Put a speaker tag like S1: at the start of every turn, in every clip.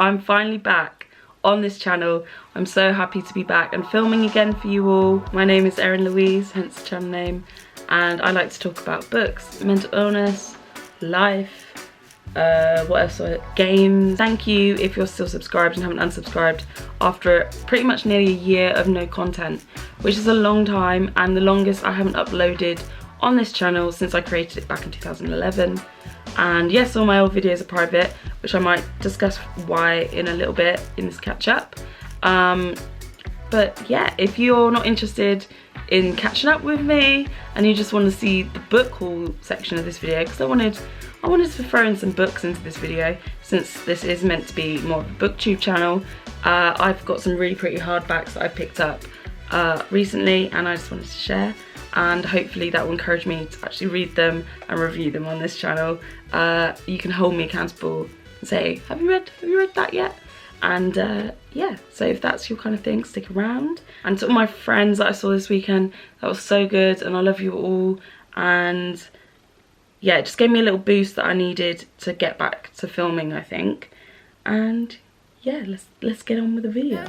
S1: I'm finally back on this channel. I'm so happy to be back and filming again for you all. My name is Erin Louise, hence the channel name, and I like to talk about books, mental illness, life, what else, games. Thank you if you're still subscribed and haven't unsubscribed after pretty much nearly a year of no content, which is a long time and the longest I haven't uploaded on this channel since I created it back in 2011. And yes, all my old videos are private, which I might discuss why in a little bit in this catch up. But yeah, if you're not interested in catching up with me and you just want to see the book haul section of this video, because I wanted to throw in some books into this video since this is meant to be more of a booktube channel. I've got some really pretty hardbacks that I picked up recently and I just wanted to share, and hopefully that will encourage me to actually read them and review them on this channel. You can hold me accountable and say, have you read that yet? And yeah, so if that's your kind of thing, stick around. And to all my friends that I saw this weekend, that was so good and I love you all. And yeah, it just gave me a little boost that I needed to get back to filming, I think. And yeah, let's get on with the video.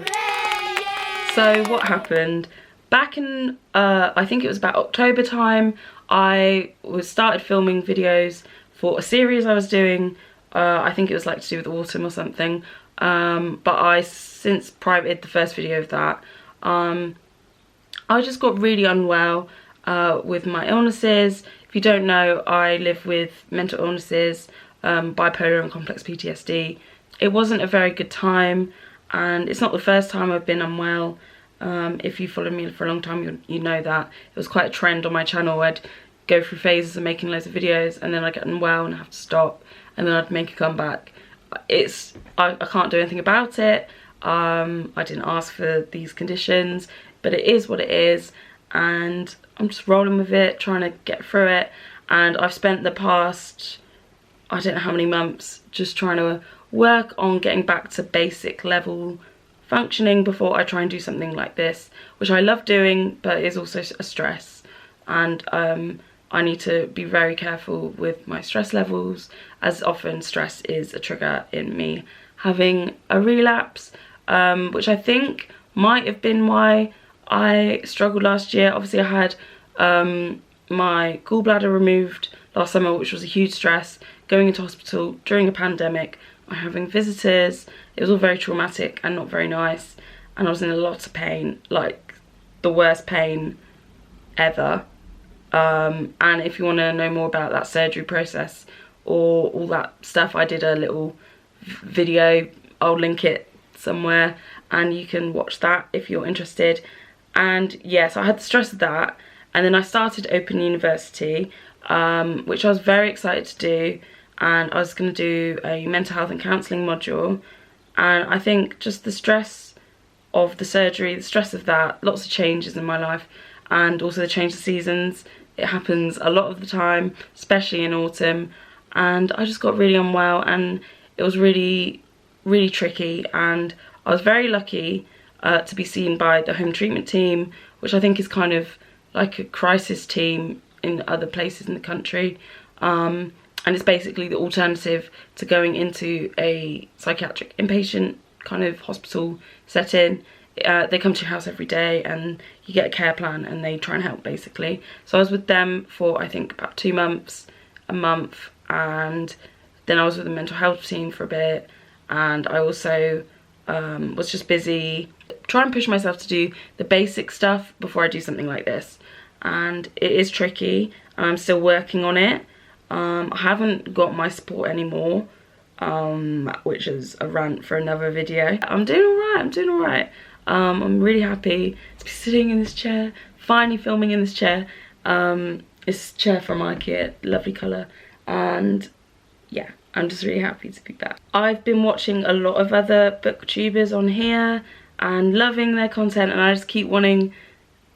S1: So what happened? Back in, I think it was about October time, I started filming videos for a series I was doing. I think it was like to do with autumn or something. But I since privated the first video of that. I just got really unwell with my illnesses. If you don't know, I live with mental illnesses, bipolar and complex PTSD. It wasn't a very good time, and it's not the first time I've been unwell. If you follow me for a long time, you know that it was quite a trend on my channel. I'd go through phases of making loads of videos and then I'd get unwell and have to stop, and then I'd make a comeback. I can't do anything about it. I didn't ask for these conditions, but it is what it is, and I'm just rolling with it, trying to get through it. And I've spent the past, I don't know how many months, just trying to work on getting back to basic level functioning before I try and do something like this, which I love doing, but is also a stress. And I need to be very careful with my stress levels, as often stress is a trigger in me having a relapse, which I think might have been why I struggled last year. Obviously I had my gallbladder removed last summer, which was a huge stress, going into hospital during a pandemic, having visitors. It was all very traumatic and not very nice, and I was in a lot of pain, like the worst pain ever. And if you want to know more about that surgery process or all that stuff, I did a little video. I'll link it somewhere and you can watch that if you're interested. And yeah, so I had the stress of that, and then I started Open University, which I was very excited to do, and I was going to do a mental health and counselling module. And I think just the stress of the surgery, the stress of that, lots of changes in my life, and also the change of seasons. It happens a lot of the time, especially in autumn, and I just got really unwell, and it was really, really tricky. And I was very lucky to be seen by the home treatment team, which I think is kind of like a crisis team in other places in the country. And it's basically the alternative to going into a psychiatric inpatient kind of hospital setting. They come to your house every day and you get a care plan and they try and help, basically. So I was with them for I think about 2 months, a month, and then I was with the mental health team for a bit. And I also was just busy trying to push myself to do the basic stuff before I do something like this. And it is tricky and I'm still working on it. I haven't got my support anymore, which is a rant for another video. I'm doing alright. I'm really happy to be sitting in this chair, finally filming in this chair. It's a chair from IKEA, lovely colour, and yeah, I'm just really happy to be back. I've been watching a lot of other booktubers on here and loving their content, and I just keep wanting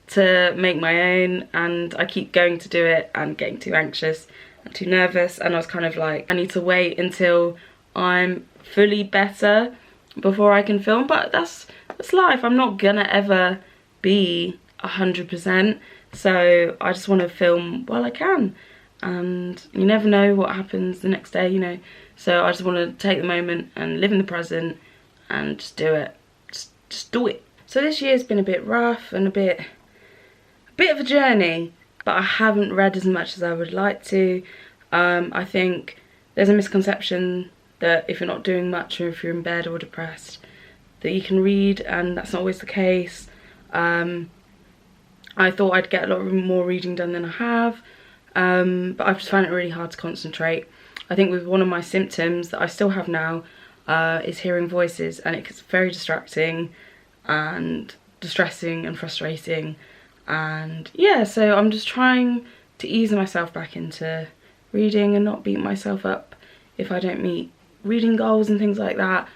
S1: to make my own, and I keep going to do it and getting too anxious and too nervous, and I was kind of like, I need to wait until I'm fully better before I can film. But that's life. I'm not gonna ever be 100%, so I just want to film while I can, and you never know what happens the next day, you know. So I just want to take the moment and live in the present and just do it. Just do it. So this year's been a bit rough and a bit of a journey, but I haven't read as much as I would like to. I think there's a misconception that if you're not doing much or if you're in bed or depressed that you can read, and that's not always the case. I thought I'd get a lot more reading done than I have, but I've just found it really hard to concentrate. I think with one of my symptoms that I still have now is hearing voices, and it's very distracting and distressing and frustrating. And yeah, so I'm just trying to ease myself back into reading and not beat myself up if I don't meet reading goals and things like that.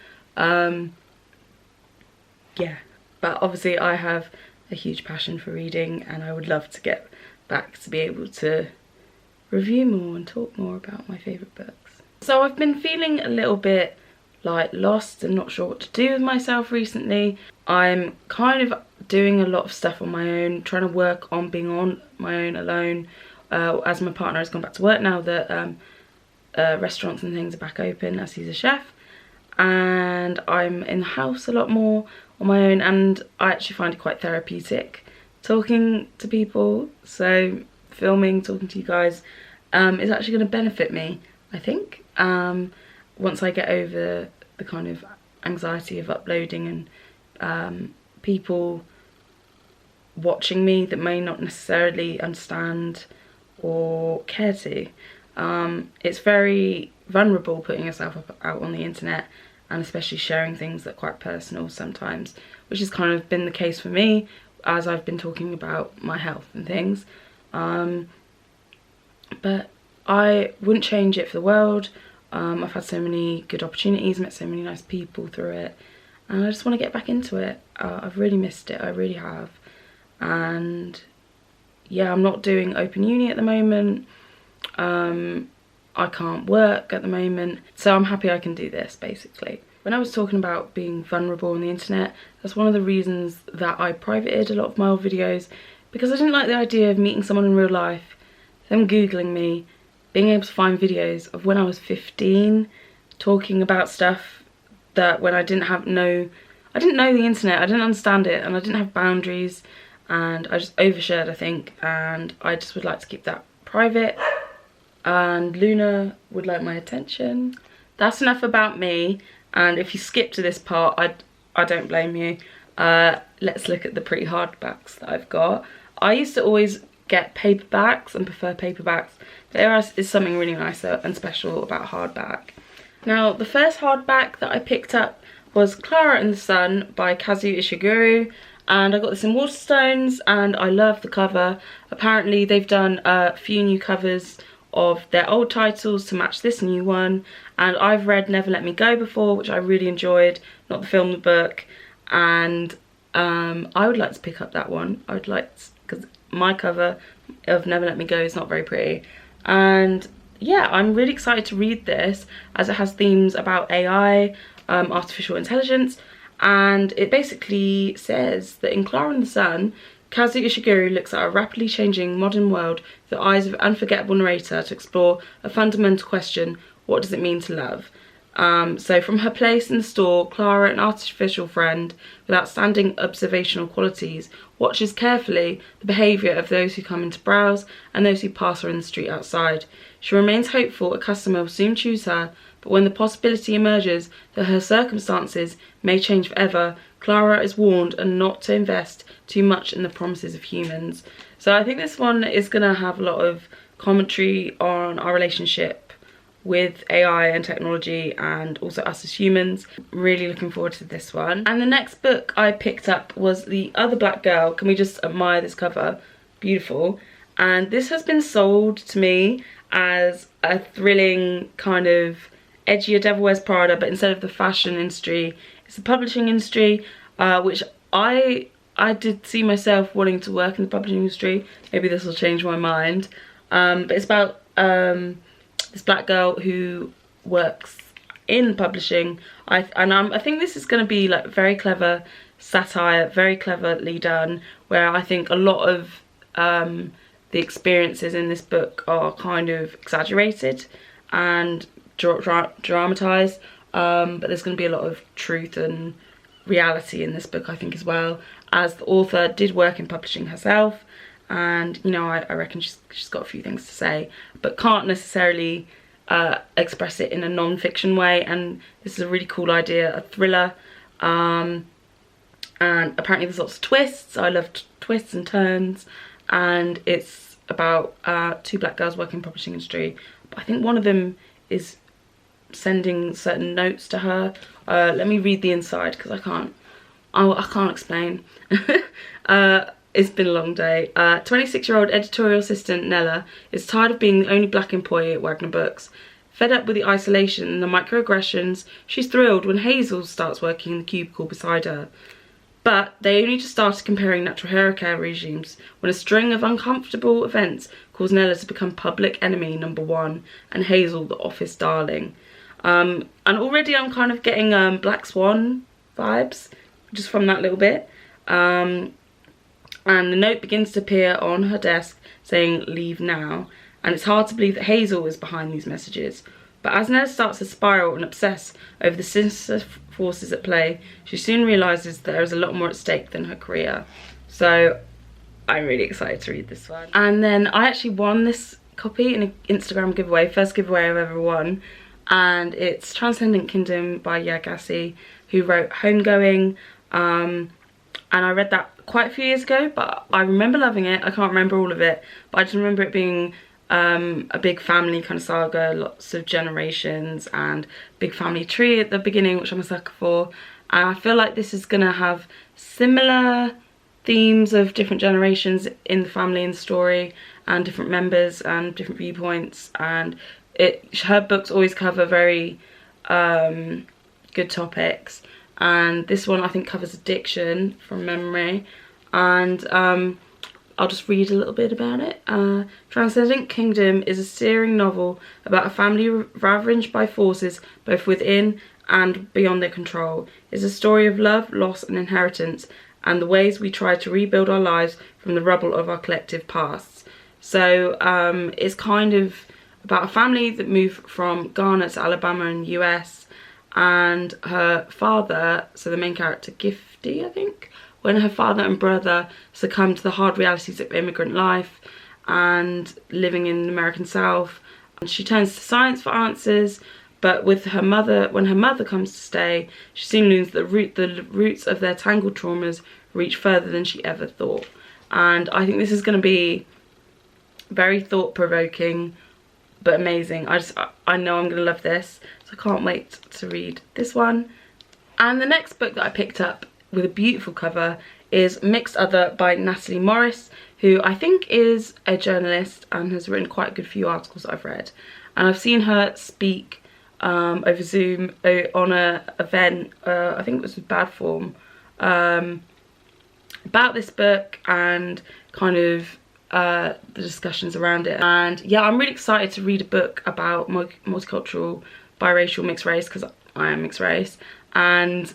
S1: Yeah, but obviously I have a huge passion for reading, and I would love to get back to be able to review more and talk more about my favourite books. So I've been feeling a little bit like lost and not sure what to do with myself recently. I'm kind of doing a lot of stuff on my own, trying to work on being on my own alone, as my partner has gone back to work now that restaurants and things are back open, as he's a chef. And I'm in the house a lot more on my own, and I actually find it quite therapeutic talking to people. So filming, talking to you guys is actually going to benefit me, I think, once I get over the kind of anxiety of uploading and people watching me that may not necessarily understand or care to. It's very vulnerable putting yourself out on the internet, and especially sharing things that are quite personal sometimes, which has kind of been the case for me as I've been talking about my health and things. But I wouldn't change it for the world. I've had so many good opportunities, met so many nice people through it, and I just want to get back into it. I've really missed it, I really have. And yeah, I'm not doing open uni at the moment. I can't work at the moment, so I'm happy I can do this, basically. When I was talking about being vulnerable on the internet, that's one of the reasons that I privated a lot of my old videos, because I didn't like the idea of meeting someone in real life, them googling me, being able to find videos of when I was 15, talking about stuff that when I didn't know the internet, I didn't understand it, and I didn't have boundaries, and I just overshared, I think, and I just would like to keep that private. And Luna would like my attention. That's enough about me, and if you skip to this part, I don't blame you. Let's look at the pretty hardbacks that I've got. I used to always get paperbacks and prefer paperbacks. There is something really nice and special about hardback. Now, the first hardback that I picked up was Clara and the Sun by Kazuo Ishiguro, and I got this in Waterstones, and I love the cover. Apparently they've done a few new covers of their old titles to match this new one, and I've read Never Let Me Go before, which I really enjoyed, not the film, the book, and I would like to pick up that one. I would like to, because my cover of Never Let Me Go is not very pretty. And yeah, I'm really excited to read this, as it has themes about AI, artificial intelligence, and it basically says that in Clara and the Sun, Kazuo Ishiguro looks at a rapidly changing modern world through the eyes of an unforgettable narrator to explore a fundamental question: what does it mean to love? So from her place in the store, Clara, an artificial friend with outstanding observational qualities, watches carefully the behaviour of those who come in to browse and those who pass her in the street outside. She remains hopeful a customer will soon choose her, but when the possibility emerges that her circumstances may change forever, Clara is warned not to invest too much in the promises of humans. So I think this one is going to have a lot of commentary on our relationship with AI and technology, and also us as humans. Really looking forward to this one. And the next book I picked up was The Other Black Girl. Can we just admire this cover? Beautiful. And this has been sold to me as a thrilling kind of edgier Devil Wears Prada, but instead of the fashion industry, it's the publishing industry, which I did see myself wanting to work in the publishing industry. Maybe this will change my mind. But it's about this black girl who works in publishing. I think this is going to be like very clever satire, very cleverly done, where I think a lot of the experiences in this book are kind of exaggerated and dramatised. but there's going to be a lot of truth and reality in this book, I think, as well, as the author did work in publishing herself, and you know, I reckon she's got a few things to say, but can't necessarily express it in a non-fiction way. And this is a really cool idea, a thriller, and apparently there's lots of twists. I love twists and turns, and it's about two black girls working in the publishing industry, but I think one of them is sending certain notes to her. Let me read the inside because I can't explain. It's been a long day. 26-year-old editorial assistant Nella is tired of being the only black employee at Wagner Books. Fed up with the isolation and the microaggressions, she's thrilled when Hazel starts working in the cubicle beside her. But they only just started comparing natural hair care regimes when a string of uncomfortable events caused Nella to become public enemy #1 and Hazel the office darling. And already I'm kind of getting Black Swan vibes just from that little bit. And the note begins to appear on her desk saying leave now, and it's hard to believe that Hazel is behind these messages. But as Nella starts to spiral and obsess over the sinister forces at play, she soon realises that there is a lot more at stake than her career. So I'm really excited to read this one. And then I actually won this copy in an Instagram giveaway, first giveaway I've ever won, and it's Transcendent Kingdom by Yagasi, who wrote Homegoing, and I read that quite a few years ago, but I remember loving it. I can't remember all of it, but I just remember it being a big family kind of saga, lots of generations and big family tree at the beginning, which I'm a sucker for. And I feel like this is gonna have similar themes of different generations in the family and story, and different members and different viewpoints, and her books always cover very good topics, and this one I think covers addiction from memory. And I'll just read a little bit about it. Transcendent Kingdom is a stirring novel about a family ravaged by forces both within and beyond their control. It's a story of love, loss and inheritance, and the ways we try to rebuild our lives from the rubble of our collective pasts. So it's kind of about a family that moved from Ghana to Alabama in the US, and her father, so the main character Gifty I think, when her father and brother succumb to the hard realities of immigrant life and living in the American South. And she turns to science for answers, but with her mother, when her mother comes to stay, she soon learns that the roots of their tangled traumas reach further than she ever thought. And I think this is going to be very thought-provoking, but amazing. I know I'm going to love this, so I can't wait to read this one. And the next book that I picked up with a beautiful cover is Mixed Other by Natalie Morris, who I think is a journalist and has written quite a good few articles that I've read. And I've seen her speak over Zoom on an event, I think it was with Bad Form, about this book and kind of the discussions around it. And yeah, I'm really excited to read a book about multicultural, biracial, mixed race, because I am mixed race, and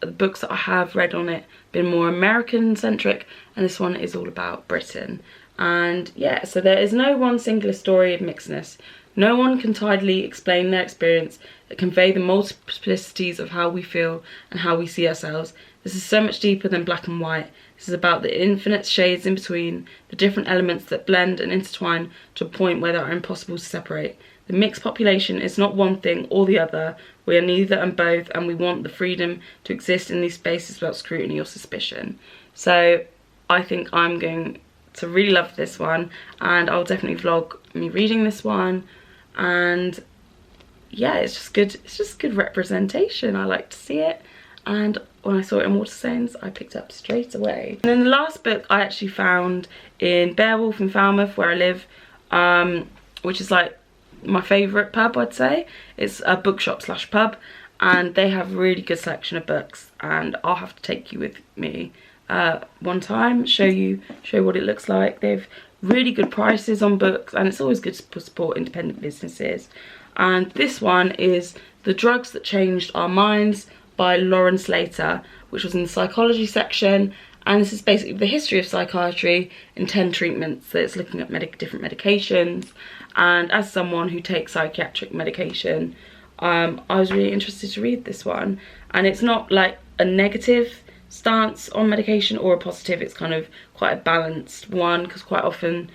S1: the books that I have read on it been more American centric, and this one is all about Britain. And yeah, so there is no one singular story of mixedness. No one can tidily explain their experience that convey the multiplicities of how we feel and how we see ourselves. This is so much deeper than black and white. This is about the infinite shades in between, the different elements that blend and intertwine to a point where they are impossible to separate. The mixed population is not one thing or the other. We are neither and both, and we want the freedom to exist in these spaces without scrutiny or suspicion. So I think I'm going to really love this one, and I'll definitely vlog me reading this one. And yeah, it's just good representation. I like to see it, and when I saw it in Waterstones, I picked up straight away. And then the last book I actually found in Beowulf in Falmouth, where I live, which is like my favourite pub, I'd say. It's a bookshop / pub, and they have a really good selection of books, and I'll have to take you with me one time, show you what it looks like. They've really good prices on books, and it's always good to support independent businesses. And this one is The Drugs That Changed Our Minds by Lauren Slater, which was in the psychology section, and this is basically the history of psychiatry in 10 treatments. So it's looking at different medications, and as someone who takes psychiatric medication, I was really interested to read this one, and it's not like a negative stance on medication or a positive. It's kind of quite a balanced one, because quite often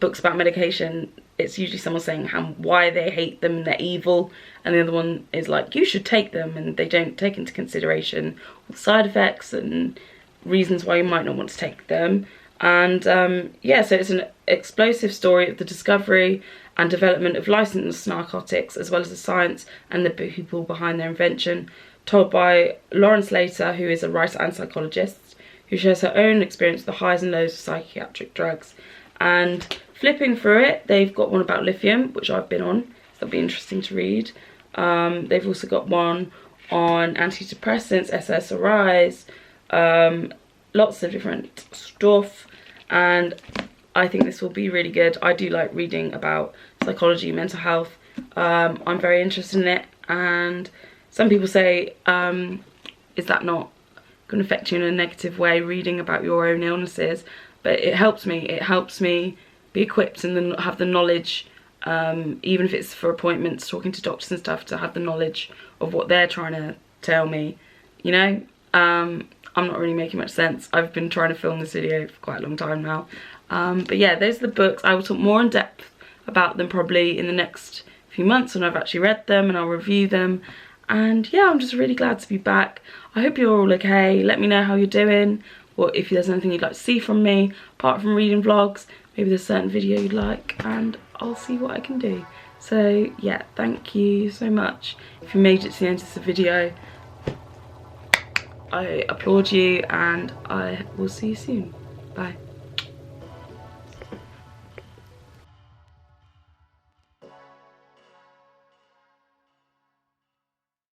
S1: books about medication, it's usually someone saying why they hate them and they're evil, and the other one is like, you should take them, and they don't take into consideration all the side effects and reasons why you might not want to take them. And yeah, so it's an explosive story of the discovery and development of licensed narcotics, as well as the science and the people behind their invention, told by Lauren Slater, who is a writer and psychologist, who shares her own experience with the highs and lows of psychiatric drugs. And flipping through it, they've got one about lithium, which I've been on, so that'll be interesting to read. They've also got one on antidepressants, SSRIs, lots of different stuff, and I think this will be really good. I do like reading about psychology, mental health. I'm very interested in it, and some people say, is that not going to affect you in a negative way, reading about your own illnesses? But it helps me be equipped and then have the knowledge, even if it's for appointments, talking to doctors and stuff, to have the knowledge of what they're trying to tell me, you know. I'm not really making much sense. I've been trying to film this video for quite a long time now. But yeah, those are the books. I will talk more in depth about them probably in the next few months when I've actually read them, and I'll review them. And yeah, I'm just really glad to be back. I hope you're all okay. Let me know how you're doing, or if there's anything you'd like to see from me apart from reading vlogs. Maybe there's a certain video you'd like, and I'll see what I can do. So yeah, thank you so much. If you made it to the end of the video, I applaud you, and I will see you soon. Bye.